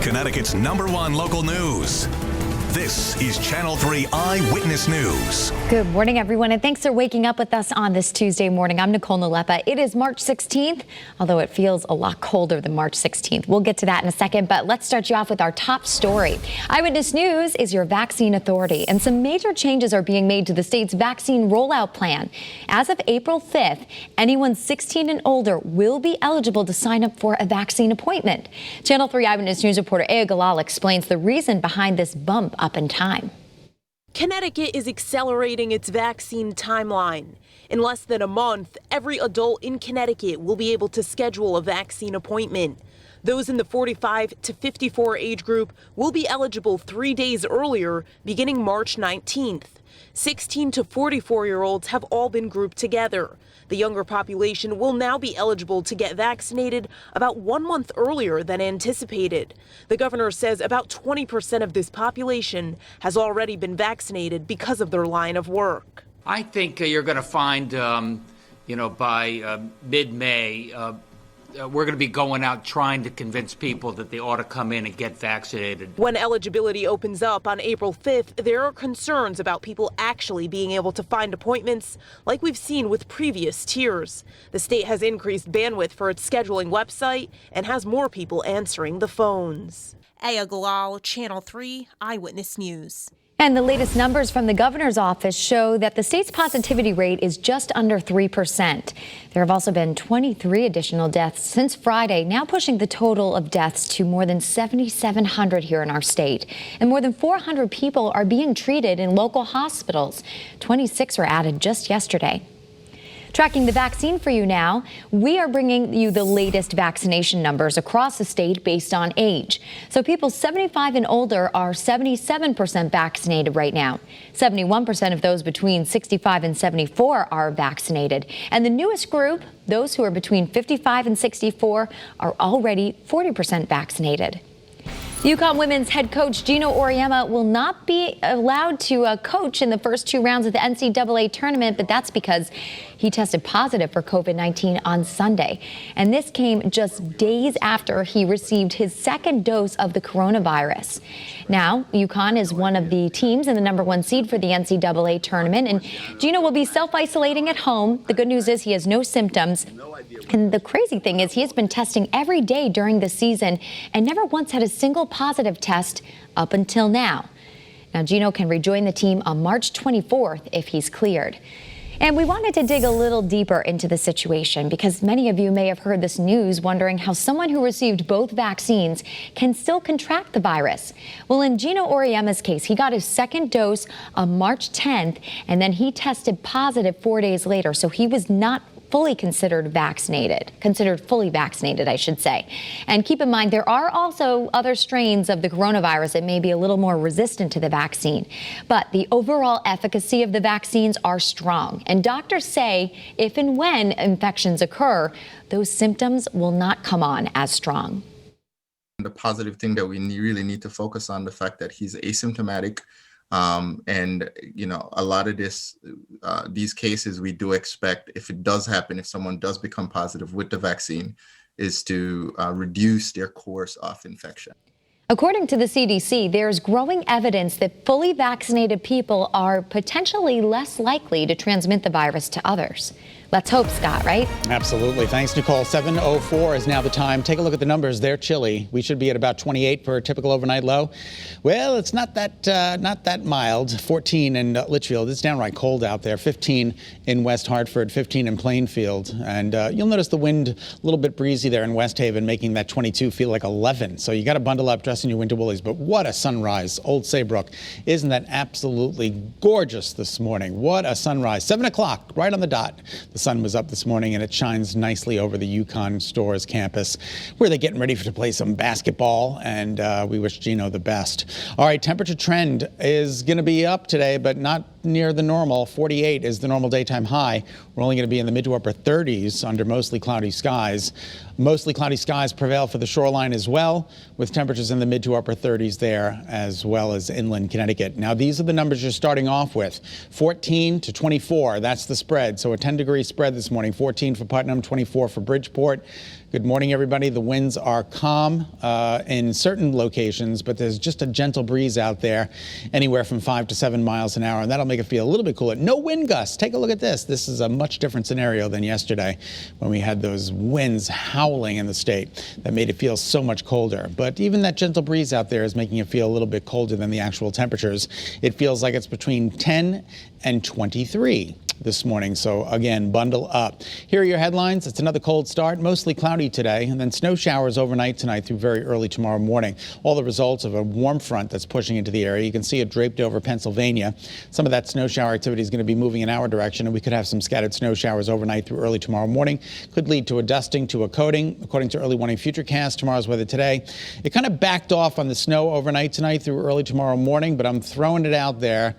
Connecticut's #1 local news. This is Channel 3 Eyewitness News. Good morning, everyone, and thanks for waking up with us on this Tuesday morning. I'm Nicole Nalepa. It is March 16th, although it feels a lot colder than March 16th. We'll get to that in a second, but let's start you off with our top story. Eyewitness News is your vaccine authority, and some major changes are being made to the state's vaccine rollout plan. As of April 5th, anyone 16 and older will be eligible to sign up for a vaccine appointment. Channel 3 Eyewitness News reporter Aya Galal explains the reason behind this bump up in time. Connecticut is accelerating its vaccine timeline. In less than a month, every adult in Connecticut will be able to schedule a vaccine appointment. Those in the 45 to 54 age group will be eligible 3 days earlier, beginning March 19th. 16 to 44-year-olds have all been grouped together. The younger population will now be eligible to get vaccinated about 1 month earlier than anticipated. The governor says about 20% of this population has already been vaccinated because of their line of work. I think you're going to find, by mid-May, we're going to be going out trying to convince people that they ought to come in and get vaccinated. When eligibility opens up on April 5th, there are concerns about people actually being able to find appointments like we've seen with previous tiers. The state has increased bandwidth for its scheduling website and has more people answering the phones. Aya Galal, Channel 3 Eyewitness News. And the latest numbers from the governor's office show that the state's positivity rate is just under 3%. There have also been 23 additional deaths since Friday, now pushing the total of deaths to more than 7,700 here in our state. And more than 400 people are being treated in local hospitals. 26 were added just yesterday. Tracking the vaccine for you now, we are bringing you the latest vaccination numbers across the state based on age. So people 75 and older are 77% vaccinated right now. 71% of those between 65 and 74 are vaccinated. And the newest group, those who are between 55 and 64, are already 40% vaccinated. UConn women's head coach Gino Auriemma will not be allowed to coach in the first 2 rounds of the NCAA tournament, but that's because he tested positive for COVID-19 on Sunday. And this came just days after he received his second dose of the coronavirus. Now, UConn is one of the teams in the #1 seed for the NCAA tournament, and Gino will be self-isolating at home. The good news is he has no symptoms. And the crazy thing is he has been testing every day during the season and never once had a single positive test up until now. Now, Gino can rejoin the team on March 24th if he's cleared. And we wanted to dig a little deeper into the situation because many of you may have heard this news wondering how someone who received both vaccines can still contract the virus. Well, in Gino Auriemma's case, he got his second dose on March 10th, and then he tested positive 4 days later. So he was not considered fully vaccinated, I should say. And keep in mind, there are also other strains of the coronavirus that may be a little more resistant to the vaccine. But the overall efficacy of the vaccines are strong. And doctors say if and when infections occur, those symptoms will not come on as strong. The positive thing that we really need to focus on, the fact that he's asymptomatic. And, a lot of these cases we do expect, if it does happen, if someone does become positive with the vaccine, is to reduce their course of infection. According to the CDC, there's growing evidence that fully vaccinated people are potentially less likely to transmit the virus to others. Let's hope, Scott, right? Absolutely. Thanks, Nicole. 7:04 is now the time. Take a look at the numbers. They're chilly. We should be at about 28 for a typical overnight low. Well, it's not that mild. 14 in Litchfield. It's downright cold out there. 15 in West Hartford, 15 in Plainfield. And you'll notice the wind a little bit breezy there in West Haven, making that 22 feel like 11. So you got to bundle up, dress in your winter woolies. But what a sunrise. Old Saybrook. Isn't that absolutely gorgeous this morning? What a sunrise. 7 o'clock, right on the dot. The sun was up this morning, and it shines nicely over the UConn Stores campus, where they're getting ready to play some basketball, and we wish Gino the best. All right, temperature trend is going to be up today, but not near the normal. 48 is the normal daytime high. We're only going to be in the mid to upper 30s under mostly cloudy skies. Mostly cloudy skies prevail for the shoreline as well, with temperatures in the mid to upper 30s there, as well as inland Connecticut. Now, these are the numbers you're starting off with. 14 to 24, that's the spread. So a 10-degree spread this morning. 14 for Putnam, 24 for Bridgeport. Good morning, everybody. The winds are calm in certain locations, but there's just a gentle breeze out there, anywhere from 5 to 7 miles an hour, and that'll make it feel a little bit cooler. No wind gusts. Take a look at this. This is a much different scenario than yesterday when we had those winds howling in the state that made it feel so much colder. But even that gentle breeze out there is making it feel a little bit colder than the actual temperatures. It feels like it's between 10 and 23 this morning. So again, bundle up. Here are your headlines. It's another cold start, mostly cloudy today, and then snow showers overnight tonight through very early tomorrow morning. All the results of a warm front that's pushing into the area. You can see it draped over Pennsylvania. Some of that snow shower activity is going to be moving in our direction, and we could have some scattered snow showers overnight through early tomorrow morning. Could lead to a dusting to a coating, according to early warning futurecast. Tomorrow's weather today. It kind of backed off on the snow overnight tonight through early tomorrow morning, but I'm throwing it out there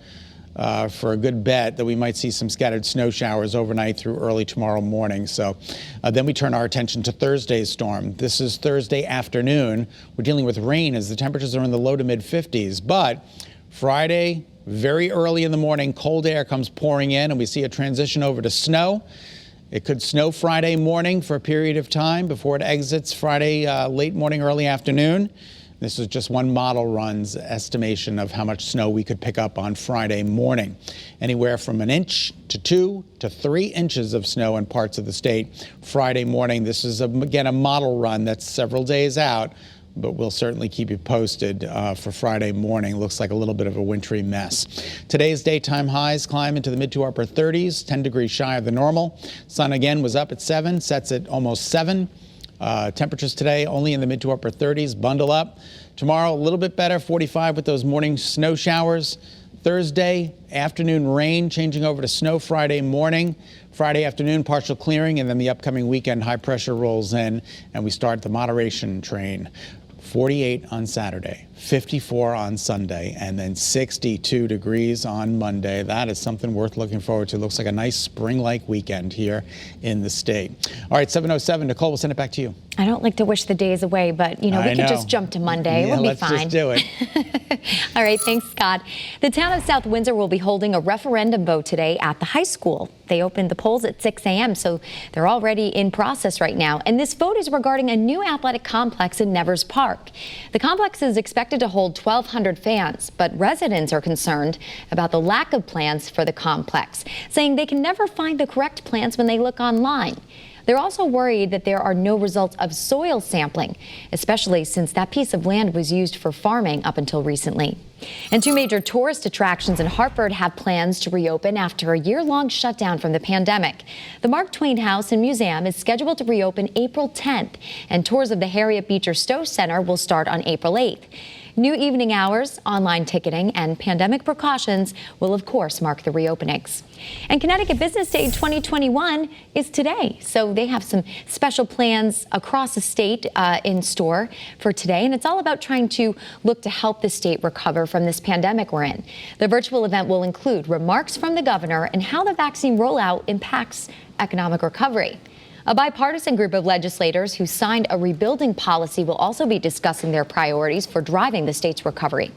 for a good bet that we might see some scattered snow showers overnight through early tomorrow morning. So then we turn our attention to Thursday's storm. This is Thursday afternoon. We're dealing with rain as the temperatures are in the low to mid 50s. But Friday, very early in the morning, cold air comes pouring in, and we see a transition over to snow. It could snow Friday morning for a period of time before it exits Friday late morning, early afternoon. This is just one model run's estimation of how much snow we could pick up on Friday morning. Anywhere from 1 inch to 2 to 3 inches of snow in parts of the state Friday morning. This is, again, a model run that's several days out, but we'll certainly keep you posted for Friday morning. Looks like a little bit of a wintry mess. Today's daytime highs climb into the mid to upper 30s, 10 degrees shy of the normal. Sun again was up at 7, sets at almost 7. Temperatures today only in the mid to upper 30s. Bundle up. Tomorrow a little bit better, 45 with those morning snow showers. Thursday afternoon rain, changing over to snow Friday morning. Friday afternoon partial clearing, and then the upcoming weekend high pressure rolls in, and we start the moderation train. 48 on Saturday, 54 on Sunday, and then 62 degrees on Monday. That is something worth looking forward to. Looks like a nice spring-like weekend here in the state. All right, 7:07. Nicole, we'll send it back to you. I don't like to wish the days away, but, we could just jump to Monday. Yeah, We'll be fine. Let's just do it. All right, thanks, Scott. The town of South Windsor will be holding a referendum vote today at the high school. They opened the polls at 6 a.m., so they're already in process right now. And this vote is regarding a new athletic complex in Nevers Park. The complex is expected to hold 1,200 fans, but residents are concerned about the lack of plans for the complex, saying they can never find the correct plans when they look online. They're also worried that there are no results of soil sampling, especially since that piece of land was used for farming up until recently. And 2 major tourist attractions in Hartford have plans to reopen after a year-long shutdown from the pandemic. The Mark Twain House and Museum is scheduled to reopen April 10th, and tours of the Harriet Beecher Stowe Center will start on April 8th. New evening hours, online ticketing, and pandemic precautions will, of course, mark the reopenings. And Connecticut Business Day 2021 is today, so they have some special plans across the state in store for today, and it's all about trying to look to help the state recover from this pandemic we're in. The virtual event will include remarks from the governor and how the vaccine rollout impacts economic recovery. A bipartisan group of legislators who signed a rebuilding policy will also be discussing their priorities for driving the state's recovery.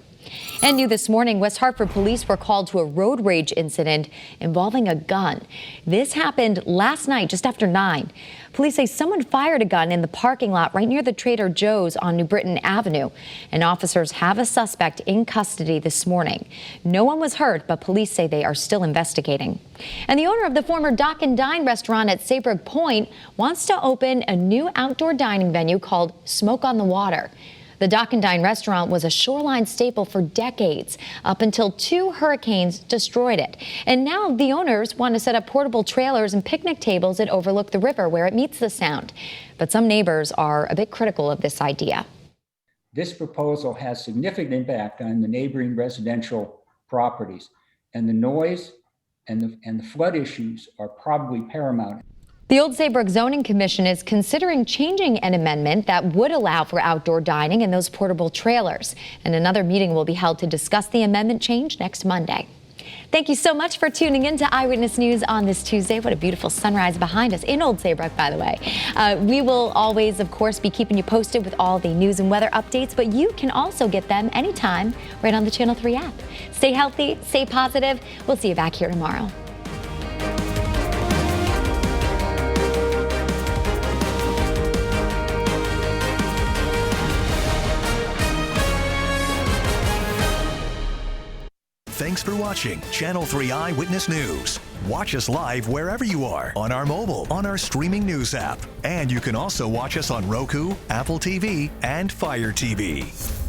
And new this morning, West Hartford police were called to a road rage incident involving a gun. This happened last night just after 9. Police say someone fired a gun in the parking lot right near the Trader Joe's on New Britain Avenue. And officers have a suspect in custody this morning. No one was hurt, but police say they are still investigating. And the owner of the former Dock and Dine restaurant at Saybrook Point wants to open a new outdoor dining venue called Smoke on the Water. The Dock and Dine restaurant was a shoreline staple for decades, up until 2 hurricanes destroyed it. And now the owners want to set up portable trailers and picnic tables that overlook the river where it meets the sound. But some neighbors are a bit critical of this idea. This proposal has significant impact on the neighboring residential properties, and the noise and the flood issues are probably paramount. The Old Saybrook Zoning Commission is considering changing an amendment that would allow for outdoor dining in those portable trailers. And another meeting will be held to discuss the amendment change next Monday. Thank you so much for tuning in to Eyewitness News on this Tuesday. What a beautiful sunrise behind us in Old Saybrook, by the way. We will always, of course, be keeping you posted with all the news and weather updates, but you can also get them anytime right on the Channel 3 app. Stay healthy, stay positive. We'll see you back here tomorrow. Thanks for watching Channel 3 Eyewitness News. Watch us live wherever you are on our mobile, on our streaming news app. And you can also watch us on Roku, Apple TV, and Fire TV.